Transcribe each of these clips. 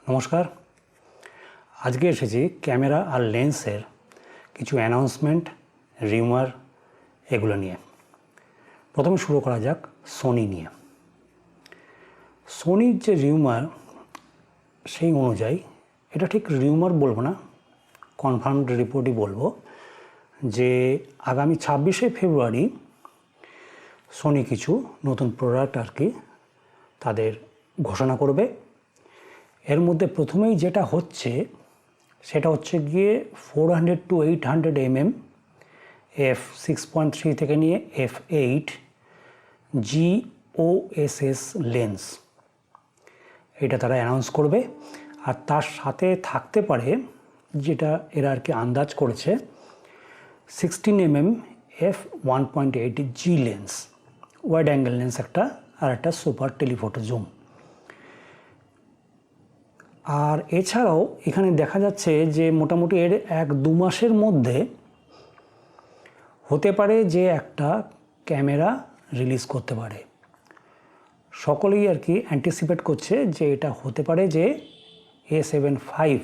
নমস্কার। আজকে এসেছি ক্যামেরা আর লেন্সের কিছু অ্যানাউন্সমেন্ট, রিউমার এগুলো নিয়ে। প্রথমে শুরু করা যাক সোনি নিয়ে। সোনির যে রিউমার, সেই অনুযায়ী এটা ঠিক রিউমার বলবো না, কনফার্মড রিপোর্টই বলবো যে আগামী 26শে ফেব্রুয়ারি সোনি কিছু নতুন প্রোডাক্ট তাদের ঘোষণা করবে। এর মধ্যে প্রথমেই যেটা হচ্ছে সেটা হচ্ছে গিয়ে 400 to 800 mm f6.3 থেকে নিয়ে f8 GOSS লেন্স, এটা তারা অ্যানাউন্স করবে। আর তার সাথে থাকতে পারে, যেটা এরা আন্দাজ করেছে, 16 mm f1.8 G lens, wide angle lens একটা, আর একটা সুপার টেলিফোটো জুম। আর এছাড়াও এখানে দেখা যাচ্ছে যে মোটামুটি এর 1-2 মাসের মধ্যে হতে পারে যে একটা ক্যামেরা রিলিজ করতে পারে। সকলেই অ্যান্টিসিপেট করছে যে এটা হতে পারে যে A7V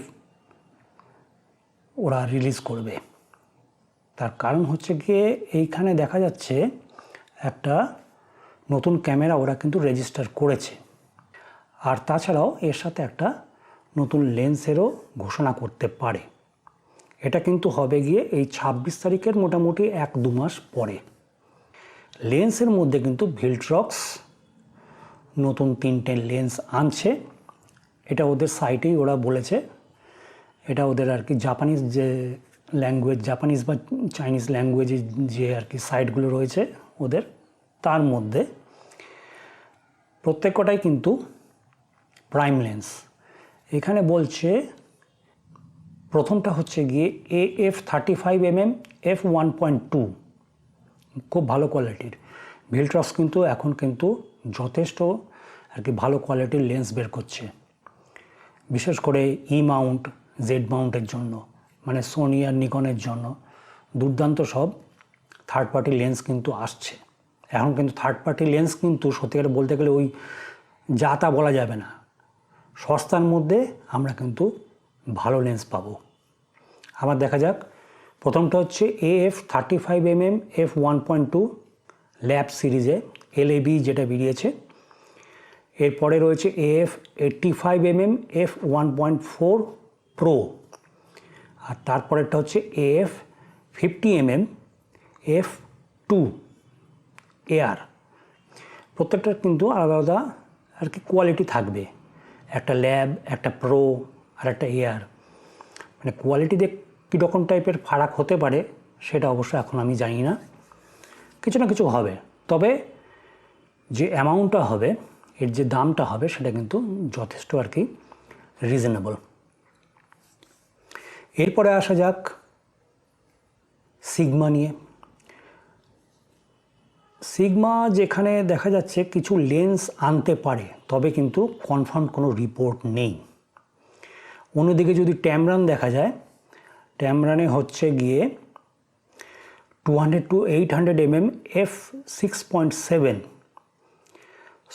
ওরা রিলিজ করবে। তার কারণ হচ্ছে গিয়ে এইখানে দেখা যাচ্ছে একটা নতুন ক্যামেরা ওরা কিন্তু রেজিস্টার করেছে, আর তাছাড়াও এর সাথে একটা নতুন লেন্সেরও ঘোষণা করতে পারে। এটা কিন্তু হবে গিয়ে এই 26 তারিখের মোটামুটি 1-2 মাস পরে। লেন্সের মধ্যে কিন্তু ভিল্ট্রক্স নতুন 3টে লেন্স আনছে, এটা ওদের সাইটেই ওরা বলেছে। এটা ওদের জাপানিজ যে ল্যাঙ্গুয়েজ, জাপানিজ বা চাইনিজ ল্যাঙ্গুয়েজে যে সাইটগুলো রয়েছে ওদের, তার মধ্যে প্রত্যেকটাই কিন্তু প্রাইম লেন্স। এখানে বলছে প্রথমটা হচ্ছে গিয়ে AF35mm f1.2, খুব ভালো কোয়ালিটির। ভিল্ট্রক্স কিন্তু এখন যথেষ্ট ভালো কোয়ালিটির লেন্স বের করছে, বিশেষ করে মাউন্ট, জেড মাউন্টের জন্য, মানে সোনি আর নিকনের জন্য দুর্দান্ত সব থার্ড পার্টি লেন্স কিন্তু আসছে। এখন থার্ড পার্টি লেন্স সত্যিকার বলতে গেলে ওই যা তা বলা যাবে না, সস্তার মধ্যে আমরা ভালো লেন্স পাবো। আবার দেখা যাক, প্রথমটা হচ্ছে AF35mm f1.2 ল্যাব সিরিজে LAB যেটা বেরিয়েছে। এরপরে রয়েছে AF85mm f1.4 প্রো, আর তারপরেরটা হচ্ছে AF50mm f2 এয়ার। প্রত্যেকটার আলাদা আলাদা কোয়ালিটি থাকবে, একটা ল্যাব, একটা প্রো, আর একটা এয়ার। মানে কোয়ালিটিতে কীরকম টাইপের ফারাক হতে পারে সেটা অবশ্য এখন আমি জানি না, কিছু না কিছু হবে। তবে যে অ্যামাউন্টটা হবে, এর যে দামটা হবে, সেটা যথেষ্ট রিজনেবল। এরপরে আসা যাক সিগমা নিয়ে। সিগমা যেখানে দেখা যাচ্ছে কিছু লেন্স আনতে পারে, তবে কনফার্ম কোনো রিপোর্ট নেই। অন্যদিকে যদি ট্যামরান দেখা যায়, ট্যামরানে হচ্ছে গিয়ে 200 to 800 mm f6.7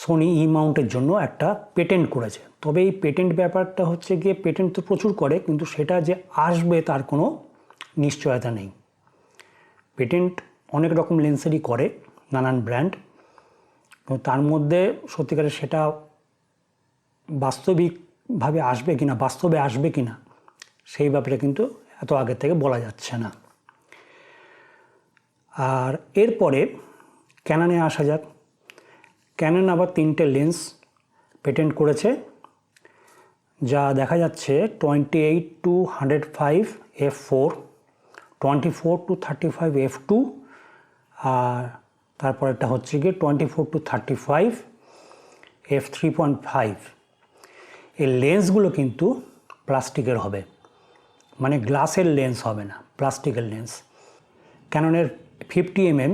সোনি মাউন্টের জন্য একটা পেটেন্ট করেছে। তবে এই পেটেন্ট ব্যাপারটা হচ্ছে গিয়ে, পেটেন্ট তো প্রচুর করে, কিন্তু সেটা যে আসবে তার কোনো নিশ্চয়তা নেই। পেটেন্ট অনেক রকম লেন্সেরই করে, নানান ব্র্যান্ড, তার মধ্যে সত্যিকারের সেটা বাস্তবে আসবে কিনা সেই ব্যাপারে এত আগে থেকে বলা যাচ্ছে না। আর এরপরে ক্যাননে আসা যাক। ক্যানন আবার 3টে লেন্স পেটেন্ট করেছে, যা দেখা যাচ্ছে 28 to 105 f4, 24 to 35 f2, আর তারপরেরটা হচ্ছে গিয়ে 24 to 35 f3.5। এই লেন্সগুলো প্লাস্টিকের হবে, মানে গ্লাসের লেন্স হবে না, প্লাস্টিকের লেন্স। ক্যাননের 50mm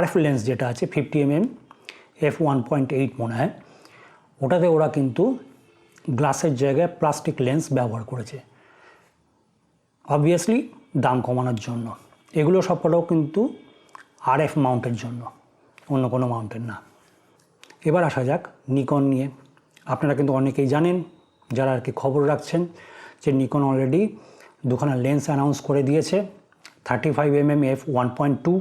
RF লেন্স যেটা আছে, 50mm f1.8 মনে হয়, ওটাতে ওরা গ্লাসের জায়গায় প্লাস্টিক লেন্স ব্যবহার করেছে, অবভিয়াসলি দাম কমানোর জন্য। এগুলো সবকটাও RF মাউন্টের জন্য, অন্য কোনো মাউন্টের না। এবার আসা যাক নিকন নিয়ে। আপনারা অনেকেই জানেন যারা আর কি খবর রাখছেন যে নিকন অলরেডি দুখানা লেন্স অ্যানাউন্স করে দিয়েছে 35mm f1.2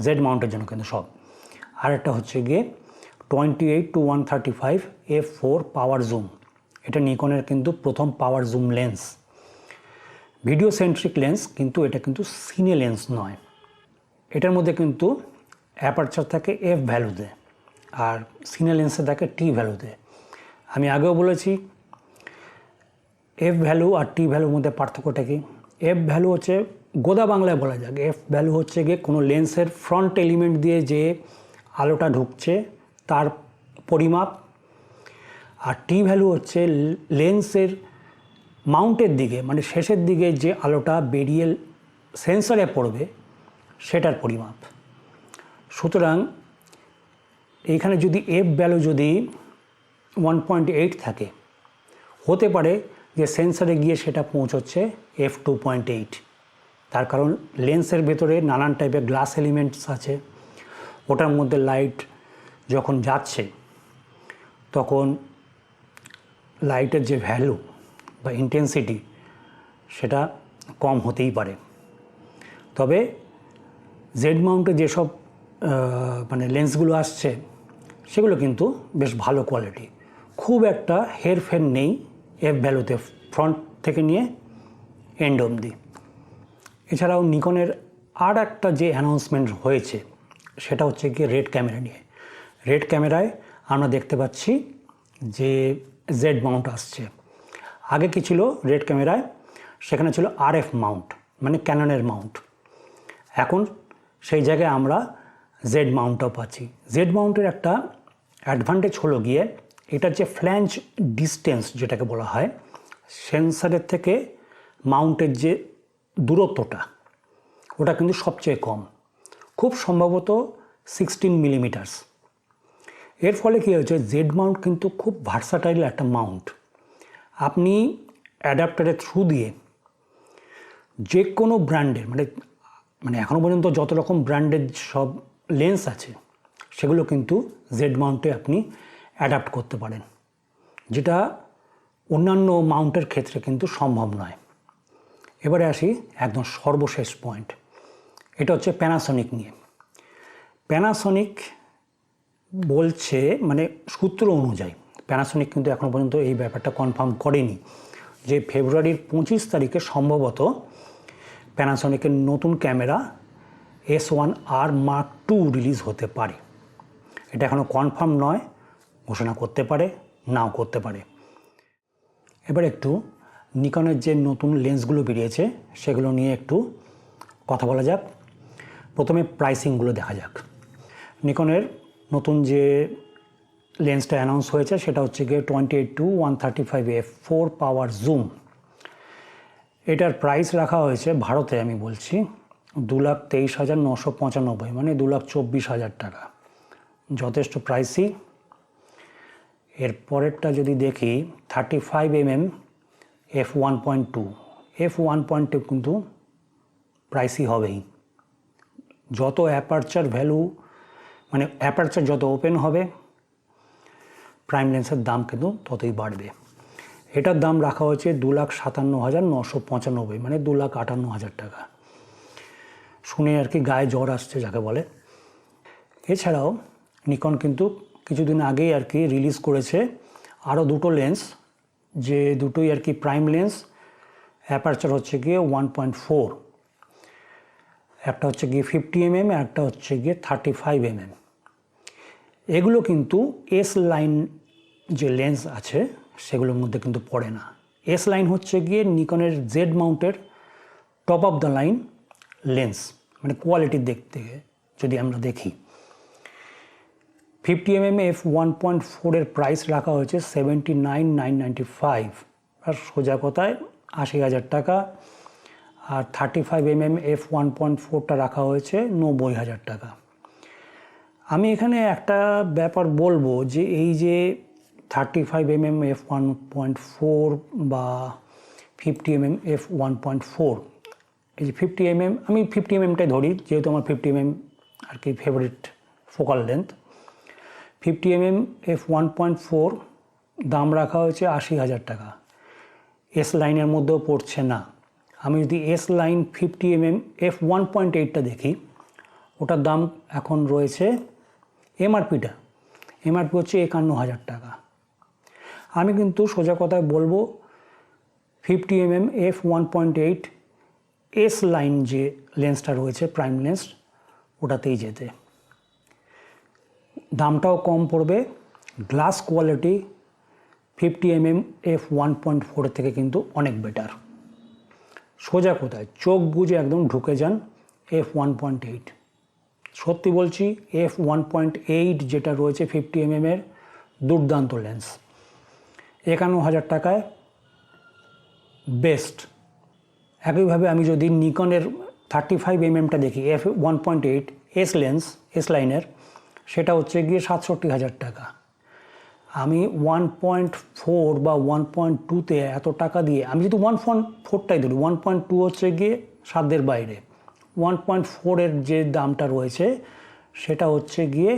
জেড মাউন্টের জন্য কিন্তু সব। আর একটা হচ্ছে গিয়ে 28-135 f4 পাওয়ার জুম। এটা নিকনের কিন্তু প্রথম power zoom lens, video centric lens, কিন্তু এটা কিন্তু সিনে লেন্স নয়। এটার মধ্যে কিন্তু অ্যাপারচার থাকে এফ ভ্যালুতে আর সিনে লেন্সে থাকে টি ভ্যালুতে। আমি আগেও বলেছি এফ ভ্যালু আর টি ভ্যালুর মধ্যে পার্থক্যটা কি। এফ ভ্যালু হচ্ছে গোদা বাংলায় বলা যাক, এফ ভ্যালু হচ্ছে গিয়ে কোনো লেন্সের ফ্রন্ট এলিমেন্ট দিয়ে যে আলোটা ঢুকছে তার পরিমাপ, আর টি ভ্যালু হচ্ছে লেন্সের মাউন্টের দিকে মানে শেষের দিকে যে আলোটা বেরিয়ে সেন্সরে পড়বে সেটার পরিমাপ। সুতরাং এইখানে যদি এফ ভ্যালু যদি 1.8 থাকে, হতে পারে যে সেন্সরে গিয়ে সেটা পৌঁছচ্ছে f2.8। তার কারণ লেন্সের ভেতরে নানান টাইপের গ্লাস এলিমেন্টস আছে, ওটার মধ্যে লাইট যখন যাচ্ছে তখন লাইটের যে ভ্যালু বা ইন্টেন্সিটি সেটা কম হতেই পারে। তবে জেড মাউন্টে যেসব মানে লেন্সগুলো আসছে সেগুলো কিন্তু বেশ ভালো কোয়ালিটি, খুব একটা হেরফের নেই এফ ভ্যালুতে ফ্রন্ট থেকে নিয়ে এন্ড অবধি। এছাড়াও নিকনের আর একটা যে অ্যানাউন্সমেন্ট হয়েছে সেটা হচ্ছে গিয়ে রেড ক্যামেরা নিয়ে। রেড ক্যামেরায় আমরা দেখতে পাচ্ছি যে জেড মাউন্ট আসছে। আগে কি ছিল রেড ক্যামেরায়, সেখানে ছিল আরএফ মাউন্ট মানে ক্যাননের মাউন্ট। এখন সেই জায়গায় আমরা জেড মাউন্টও পাচ্ছি। জেড মাউন্টের একটা অ্যাডভান্টেজ হলো গিয়ে এটার যে ফ্ল্যাঞ্জ ডিস্টেন্স যেটাকে বলা হয়, সেন্সারের থেকে মাউন্টের যে দূরত্বটা ওটা কিন্তু সবচেয়ে কম, খুব সম্ভবত 16 মিলিমিটার্স। এর ফলে কী হয়েছে, জেড মাউন্ট কিন্তু খুব ভার্সাটাইল একটা মাউন্ট। আপনি অ্যাডাপ্টারের থ্রু দিয়ে যে কোনো ব্র্যান্ডের মানে এখনও পর্যন্ত যত রকম ব্র্যান্ডের সব লেন্স আছে সেগুলো কিন্তু জেড মাউন্টে আপনি অ্যাডাপ্ট করতে পারেন, যেটা অন্যান্য মাউন্টের ক্ষেত্রে কিন্তু সম্ভব নয়। এবারে আসি একদম সর্বশেষ পয়েন্ট, এটা হচ্ছে প্যানাসনিক নিয়ে। প্যানাসনিক বলছে মানে সূত্র অনুযায়ী, প্যানাসনিক কিন্তু এখনও পর্যন্ত এই ব্যাপারটা কনফার্ম করেনি যে ফেব্রুয়ারির 25 তারিখে সম্ভবত প্যানাসনিকের নতুন camera S1R Mark II release হতে পারে। এটা এখনও কনফার্ম নয়, ঘোষণা করতে পারে নাও করতে পারে। এবার একটু নিকনের যে নতুন লেন্সগুলো বেরিয়েছে সেগুলো নিয়ে একটু কথা বলা যাক। প্রথমে প্রাইসিংগুলো দেখা যাক। নিকনের নতুন যে লেন্সটা অ্যানাউন্স হয়েছে সেটা হচ্ছে গিয়ে 28-135 f4 পাওয়ার জুম। এটার প্রাইস রাখা হয়েছে ভারতে, আমি বলছি 2,23,995 মানে 2,24,000 টাকা, যথেষ্ট প্রাইসই। এর পরেরটা যদি দেখি 35mm f1.2, f1.2 কিন্তু প্রাইসই হবেই। যত অ্যাপারচার ভ্যালু মানে অ্যাপারচার যত ওপেন হবে প্রাইম লেন্সের দাম কিন্তু ততই বাড়বে। এটার দাম রাখা হয়েছে 2,57,995 মানে 2,58,000 টাকা। শুনে আর কি গায়ে জ্বর আসছে যাকে বলে। এছাড়াও নিকন কিন্তু কিছুদিন আগেই আর কি রিলিজ করেছে আরও দুটো লেন্স, যে দুটোই আর কি প্রাইম লেন্স, অ্যাপারচার হচ্ছে গিয়ে 1.4, একটা হচ্ছে গিয়ে 50mm, একটা হচ্ছে গিয়ে 35mm। এগুলো কিন্তু এস লাইন যে লেন্স আছে সেগুলোর মধ্যে কিন্তু পড়ে না। এস লাইন হচ্ছে গিয়ে নিকনের জেড মাউন্টের top of the line lens, মানে কোয়ালিটির দিক থেকে যদি আমরা দেখি। 50mm f1.4 এর প্রাইস রাখা হয়েছে 79,995, আর সোজা কথায় 80,000 টাকা। আর 35mm f1.4টা রাখা হয়েছে 90,000 টাকা। আমি এখানে একটা ব্যাপার বলবো যে এই যে 35mm f1.4 বা 50mm f1.4, এই যে 50mm, আমি 50mmটাই ধরি যেহেতু আমার 50mm আর কি favourite focal length. 50mm f1.4 দাম রাখা হয়েছে 80,000 টাকা। এস লাইনের মধ্যেও পড়ছে না। আমি যদি এস লাইন 50mm f1.8টা দেখি, ওটার দাম এখন রয়েছে এমআরপি হচ্ছে 51,000 টাকা। আমি কিন্তু সোজা কথায় বলবো 50mm f1.8 এস লাইন যে লেন্সটা রয়েছে প্রাইম লেন্স, ওটাতেই যেতে। দামটাও কম পড়বে, গ্লাস কোয়ালিটি 50mm f1.4 থেকে কিন্তু অনেক বেটার। সোজা কোথায় চোখ বুঝে একদম ঢুকে যান f1.8। সত্যি বলছি, f1.8 যেটা রয়েছে 50mm এর দুর্দান্ত লেন্স। 51,000 টাকায় বেস্ট। একইভাবে আমি যদি নিকনের 35mmটা দেখি f1.8 এস লেন্স এস লাইনের, সেটা হচ্ছে গিয়ে 67,000 টাকা। আমি 1.4 বা 1.2তে এত টাকা দিয়ে, আমি যদি 1.4টাই ধরি, 1.2 হচ্ছে গিয়ে সাধ্যের বাইরে। 1.4-এর যে দামটা রয়েছে সেটা হচ্ছে গিয়ে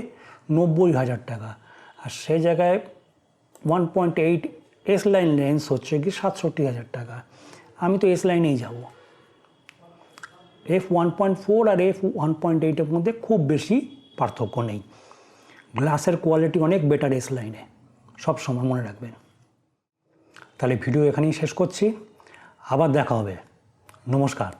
90,000 টাকা, আর সে জায়গায় 1.8 এস লাইন লেন্স হচ্ছে গিয়ে 67,000 টাকা। আমি তো এস লাইনেই যাব। f1.4 আর f1.8-এর মধ্যে খুব বেশি পার্থক্য নেই। গ্লাসের কোয়ালিটি অনেক বেটার এস লাইনে, সব সময় মনে রাখবেন। তাহলে ভিডিও এখানেই শেষ করছি, আবার দেখা হবে। নমস্কার।